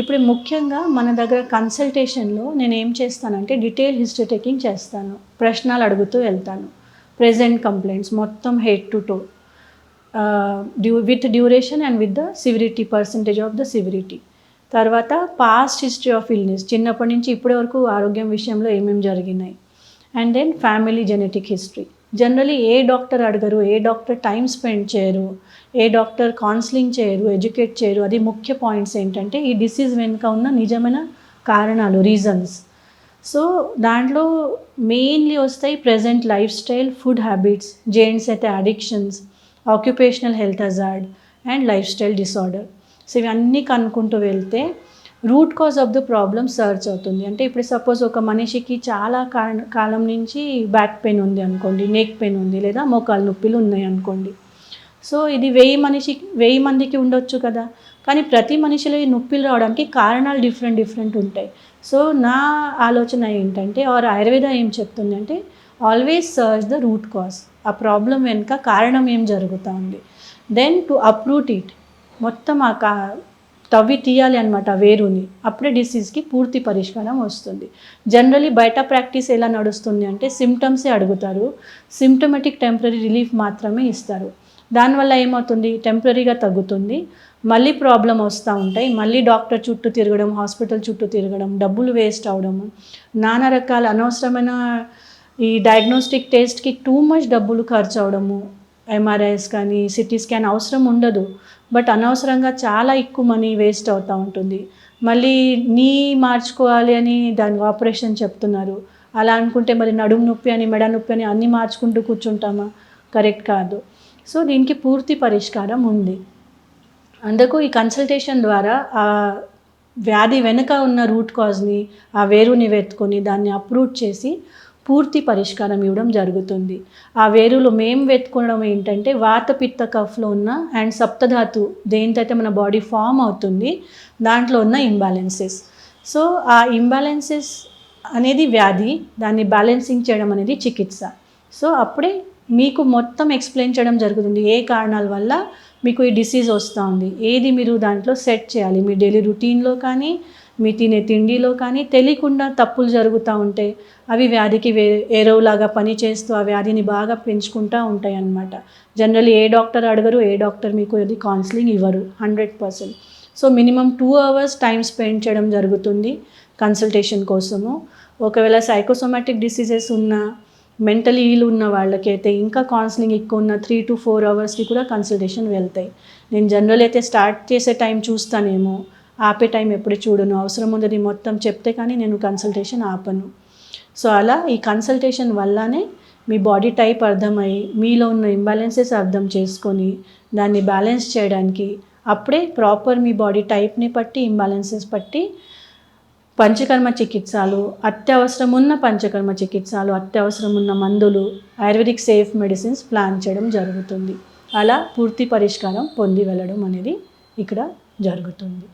ఇప్పుడు ముఖ్యంగా మన దగ్గర కన్సల్టేషన్లో నేను ఏం చేస్తానంటే డీటెయిల్ హిస్టరీ టేకింగ్ చేస్తాను, ప్రశ్నలు అడుగుతూ వెళ్తాను. ప్రెజెంట్ కంప్లైంట్స్ మొత్తం head to toe with duration and with the severity, percentage of the severity. తర్వాత పాస్ట్ హిస్టరీ ఆఫ్ ఇల్నెస్, చిన్నప్పటి నుంచి ఇప్పటి వరకు ఆరోగ్యం విషయంలో ఏమేమి జరిగినాయి. And then family genetic history. Generally ఏ డాక్టర్ అడగరు, ఏ డాక్టర్ టైం స్పెండ్ చేయరు, ఏ డాక్టర్ కౌన్సిలింగ్ చేయరు, ఎడ్యుకేట్ చేయరు. అది ముఖ్య పాయింట్స్ ఏంటంటే ఈ డిసీజ్ వెనుక ఉన్న నిజమైన కారణాలు, రీజన్స్. సో దాంట్లో మెయిన్లీ వస్తాయి present lifestyle, food habits, gents అయితే addictions, occupational health hazard and lifestyle disorder. So ఇవన్నీ కనుక్కుంటూ వెళ్తే root cause of the problem search అవుతుంది. అంటే ఇప్పుడు సపోజ్ ఒక మనిషికి చాలా కాలం నుంచి బ్యాక్ పెయిన్ ఉంది అనుకోండి, నెక్ పెయిన్ ఉంది, లేదా మోకాలు నొప్పులు ఉన్నాయి అనుకోండి. సో ఇది 1000 మందికి ఉండొచ్చు కదా, కానీ ప్రతి మనిషిలో ఈ నొప్పులు రావడానికి కారణాలు డిఫరెంట్ ఉంటాయి. సో నా ఆలోచన ఏంటంటే ఆయుర్వేద ఏం చెప్తుంది అంటే always search the root cause. ఆ ప్రాబ్లం వెనుక కారణం ఏం జరుగుతూ ఉంది, దెన్ టు అప్రూట్ ఇట్, మొత్తం తవ్వి తీయాలి అనమాట వేరుని. అప్పుడే డిసీజ్కి పూర్తి పరిష్కారం వస్తుంది. జనరలీ బయట ప్రాక్టీస్ ఎలా నడుస్తుంది అంటే సిమ్టమ్సే అడుగుతారు, సిమ్టమేటిక్ టెంపరీ రిలీఫ్ మాత్రమే ఇస్తారు. దానివల్ల ఏమవుతుంది, టెంపరీగా తగ్గుతుంది, మళ్ళీ ప్రాబ్లం వస్తూ ఉంటాయి, మళ్ళీ డాక్టర్ చుట్టూ తిరగడం, హాస్పిటల్ చుట్టూ తిరగడం, డబ్బులు వేస్ట్ అవడము, నానా రకాల అనవసరమైన ఈ డయాగ్నోస్టిక్ టెస్ట్కి టూ మచ్ డబ్బులు ఖర్చు అవడము. ఎంఆర్ఐస్ కానీ సిటీ స్కాన్ అవసరం ఉండదు, బట్ అనవసరంగా చాలా ఎక్కువ మనీ వేస్ట్ అవుతూ ఉంటుంది. మళ్ళీ నీ మార్చుకోవాలి అని దాని ఆపరేషన్ చెప్తున్నారు. అలా అనుకుంటే మరి నడుము నొప్పి అని, మెడ నొప్పి అని అన్నీ మార్చుకుంటూ కూర్చుంటామా? కరెక్ట్ కాదు. సో దీనికి పూర్తి పరిష్కారం ఉంది. అందుకు ఈ కన్సల్టేషన్ ద్వారా ఆ వ్యాధి వెనుక ఉన్న రూట్ కాజ్ని, ఆ వేరుని వెతుకొని దాన్ని అప్రూట్ చేసి పూర్తి పరిష్కారం ఇవ్వడం జరుగుతుంది. ఆ వేరులో మేము వెతుకోవడం ఏంటంటే వాత పిత్త కఫ్లో ఉన్న అండ్ సప్తధాతు దేనితైతే మన బాడీ ఫామ్ అవుతుంది దాంట్లో ఉన్న ఇంబ్యాలెన్సెస్. సో ఆ ఇంబ్యాలెన్సెస్ అనేది వ్యాధి, దాన్ని బ్యాలెన్సింగ్ చేయడం అనేది చికిత్స. సో అప్పుడే మీకు మొత్తం ఎక్స్ప్లెయిన్ చేయడం జరుగుతుంది ఏ కారణాల వల్ల మీకు ఈ డిసీజ్ వస్తూ ఉంది, ఏది మీరు దాంట్లో సెట్ చేయాలి. మీ డైలీ రొటీన్లో కానీ, మీ తినే తిండిలో కానీ తెలియకుండా తప్పులు జరుగుతూ ఉంటే అవి వ్యాధికి ఎరువులాగా పనిచేస్తూ ఆ వ్యాధిని బాగా పెంచుకుంటూ ఉంటాయి అన్నమాట. జనరల్లీ ఏ డాక్టర్ అడగరు, ఏ డాక్టర్ మీకు ఇది కౌన్సిలింగ్ ఇవ్వరు 100%. So minimum 2 hours time spend చేయడం జరుగుతుంది కన్సల్టేషన్ కోసము. ఒకవేళ సైకోసోమాటిక్ డిసీజెస్ ఉన్న, మెంటలీ ఇల్ ఉన్న వాళ్ళకైతే ఇంకా కౌన్సిలింగ్ ఎక్కువ ఉన్న 3 to 4 hours కూడా కన్సల్టేషన్ వెళ్తాయి. నేను జనరల్ అయితే స్టార్ట్ చేసే టైం చూస్తానేమో, ఆపే టైం ఎప్పుడు చూడను. అవసరం ఉన్నది మొత్తం చెప్తే కానీ నేను కన్సల్టేషన్ ఆపను. సో అలా ఈ కన్సల్టేషన్ వల్లనే మీ బాడీ టైప్ అర్థమై, మీలో ఉన్న ఇంబ్యాలెన్సెస్ అర్థం చేసుకొని దాన్ని బ్యాలెన్స్ చేయడానికి అప్పుడే ప్రాపర్ మీ బాడీ టైప్ని బట్టి, ఇంబ్యాలెన్సెస్ బట్టి పంచకర్మ చికిత్సలు, అత్యవసరం ఉన్న పంచకర్మ చికిత్సలు, అత్యవసరం ఉన్న మందులు, ఆయుర్వేదిక్ సేఫ్ మెడిసిన్స్ ప్లాన్ చేయడం జరుగుతుంది. అలా పూర్తి పరిష్కారం పొంది వెళ్ళడం అనేది ఇక్కడ జరుగుతుంది.